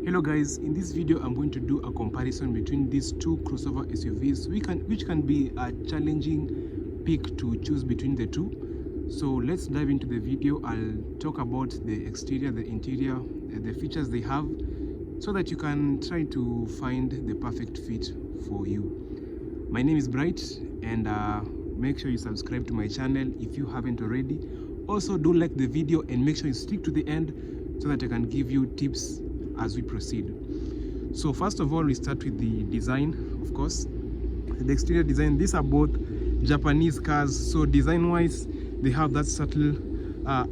Hello guys, in this video I'm going to do a comparison between these two crossover SUVs which can be a challenging pick to choose between the two. So let's dive into the video. I'll talk about the exterior, the interior, the features they have, so that you can try to find the perfect fit for you. My name is Bright, and make sure you subscribe to my channel if you haven't already. Also, do like the video and make sure you stick to the end so that I can give you tips as we proceed. So first of all, we start with the design. Of course, the exterior design. These are both Japanese cars, so design wise they have that subtle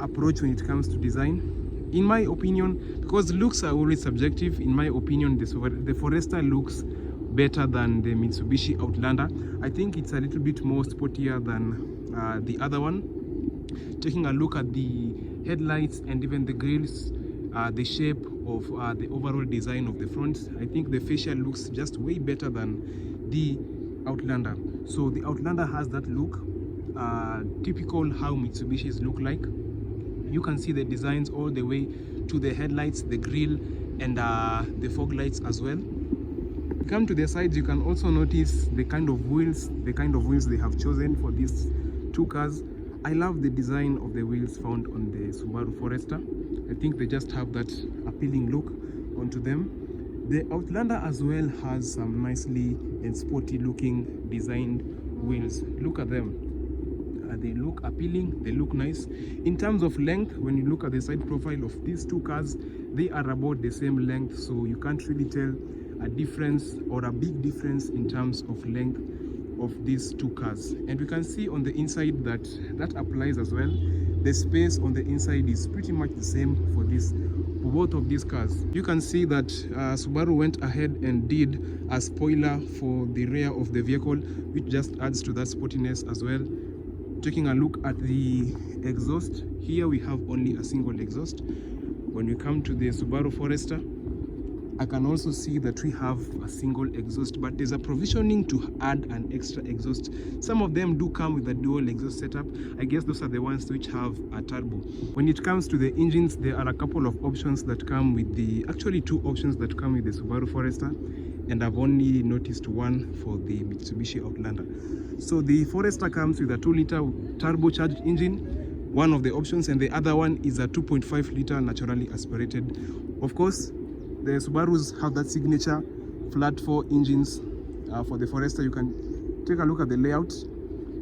approach when it comes to design. In my opinion, because looks are always subjective, in my opinion the Forester looks better than the Mitsubishi Outlander. I think it's a little bit more sportier than the other one. Taking a look at the headlights and even the grills, the shape of the overall design of the front, I think the fascia looks just way better than the Outlander. So the Outlander has that look, typical how Mitsubishis look like. You can see the designs all the way to the headlights, the grille, and the fog lights as well. Come to the sides, you can also notice the kind of wheels they have chosen for these two cars. I love the design of the wheels found on the Subaru Forester. I think they just have that appealing look onto them. The Outlander as well has some nicely and sporty looking designed wheels. Look at them. They look appealing, they look nice. In terms of length, when you look at the side profile of these two cars, they are about the same length, so you can't really tell a difference or a big difference in terms of length of these two cars. And we can see on the inside that applies as well. The space on the inside is pretty much the same for both of these cars. You can see that Subaru went ahead and did a spoiler for the rear of the vehicle, which just adds to that sportiness as well. Taking a look at the exhaust, here we have only a single exhaust. When we come to the Subaru Forester, I can also see that we have a single exhaust, but there's a provisioning to add an extra exhaust. Some of them do come with a dual exhaust setup. I guess those are the ones which have a turbo. When it comes to the engines, there are a couple of options that come with actually two options that come with the Subaru Forester, and I've only noticed one for the Mitsubishi Outlander. So the Forester comes with a 2-liter turbocharged engine, one of the options, and the other one is a 2.5-liter naturally aspirated. Of course, the Subarus have that signature flat 4 engines. For the Forester, you can take a look at the layout.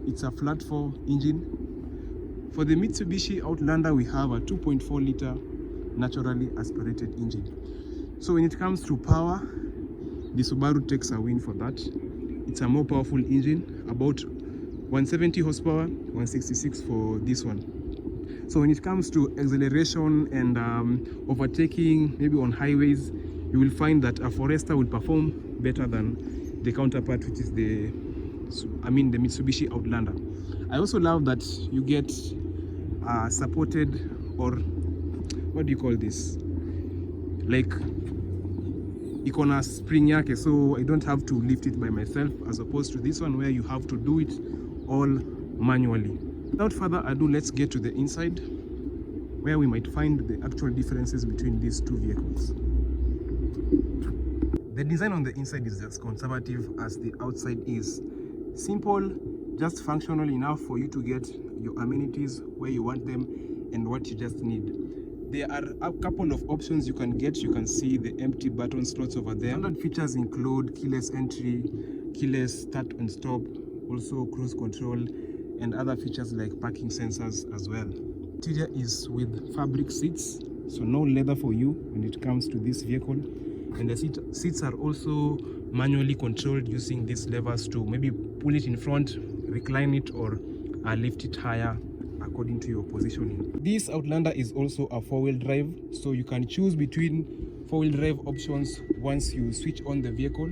It's a flat 4 engine. For the Mitsubishi Outlander, we have a 2.4-liter naturally aspirated engine. So when it comes to power, the Subaru takes a win for that. It's a more powerful engine, about 170 horsepower, 166 for this one. So when it comes to acceleration and overtaking, maybe on highways, you will find that a Forester will perform better than the counterpart, which is the Mitsubishi Outlander. I also love that you get supported, or what do you call this? Like iko spring yake, so I don't have to lift it by myself, as opposed to this one where you have to do it all manually. Without further ado, let's get to the inside, where we might find the actual differences between these two vehicles. The design on the inside is as conservative as the outside is. Simple, just functional enough for you to get your amenities where you want them and what you just need. There are a couple of options you can get. You can see the empty button slots over there. Standard features include keyless entry, keyless start and stop, also cruise control, and other features like parking sensors as well. Interior is with fabric seats, so no leather for you when it comes to this vehicle. And the seats are also manually controlled using these levers to maybe pull it in front, recline it, or lift it higher according to your positioning. This Outlander is also a 4-wheel drive, so you can choose between 4-wheel drive options once you switch on the vehicle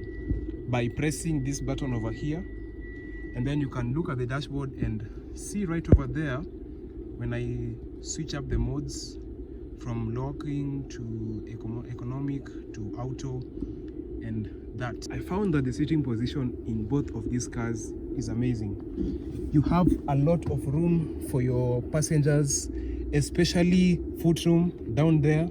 by pressing this button over here. And then you can look at the dashboard and see right over there, when I switch up the modes from locking to economic to auto and that. I found that the seating position in both of these cars is amazing. You have a lot of room for your passengers, especially foot room down there.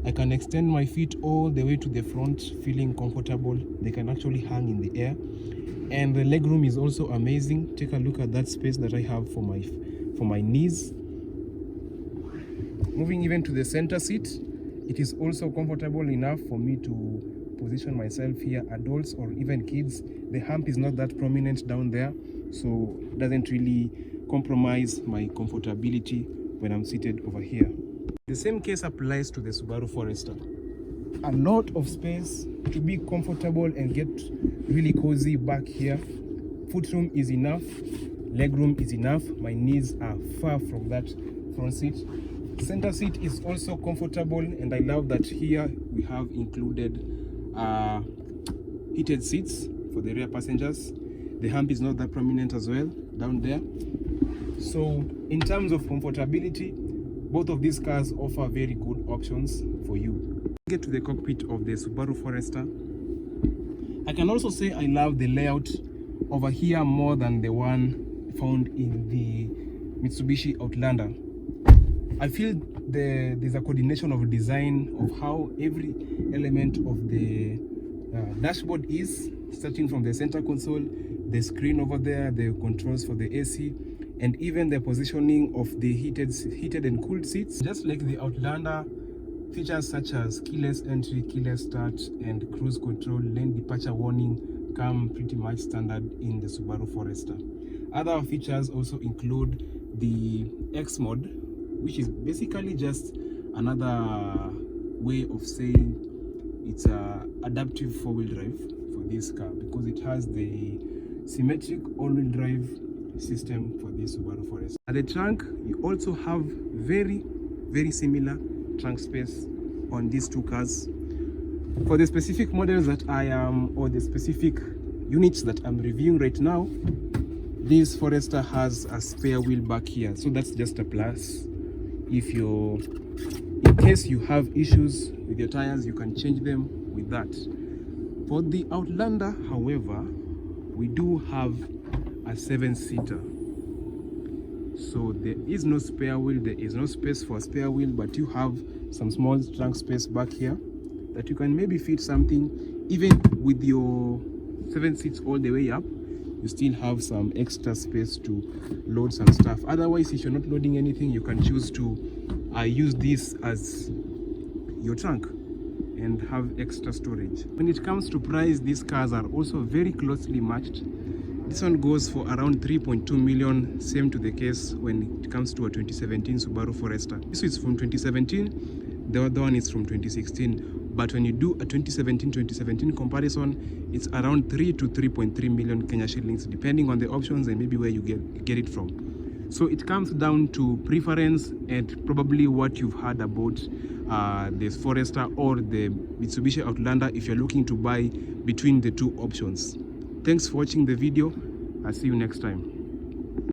I can extend my feet all the way to the front, feeling comfortable. They can actually hang in the air. And the legroom is also amazing. Take a look at that space that I have for my knees. Moving even to the center seat, it is also comfortable enough for me to position myself here, adults or even kids. The hump is not that prominent down there, so it doesn't really compromise my comfortability when I'm seated over here. The same case applies to the Subaru Forester. A lot of space to be comfortable and get really cozy back here. Footroom is enough, legroom is enough. My knees are far from that front seat. Center seat is also comfortable, and I love that here we have included heated seats for the rear passengers. The hump is not that prominent as well down there. So in terms of comfortability, both of these cars offer very good options for you. Get to the cockpit of the Subaru Forester. I can also say I love the layout over here more than the one found in the Mitsubishi Outlander. I feel there's a coordination of design of how every element of the dashboard is, starting from the center console, the screen over there, the controls for the AC, and even the positioning of the heated and cooled seats. Just like the Outlander, features such as keyless entry, keyless start, and cruise control, lane departure warning come pretty much standard in the Subaru Forester. Other features also include the X mode, which is basically just another way of saying it's a adaptive four-wheel drive for this car, because it has the symmetric all-wheel drive system for this Subaru Forester. At the trunk, you also have very similar trunk space on these two cars. For the specific models that I am, or the specific units that I'm reviewing right now, this Forester has a spare wheel back here, so that's just a plus. In case you have issues with your tires, you can change them with that. For the Outlander, however, we do have a 7-seater. So there is no spare wheel, there is no space for a spare wheel, but you have some small trunk space back here that you can maybe fit something. Even with your 7 seats all the way up, you still have some extra space to load some stuff. Otherwise, if you're not loading anything, you can choose to use this as your trunk and have extra storage. When it comes to price, these cars are also very closely matched. This one goes for around 3.2 million, same to the case when it comes to a 2017 Subaru Forester. This is from 2017, the other one is from 2016. But when you do a 2017 comparison, it's around 3 to 3.3 million Kenya shillings, depending on the options and maybe where you get it from. So it comes down to preference and probably what you've heard about the Forester or the Mitsubishi Outlander if you're looking to buy between the two options. Thanks for watching the video. I'll see you next time.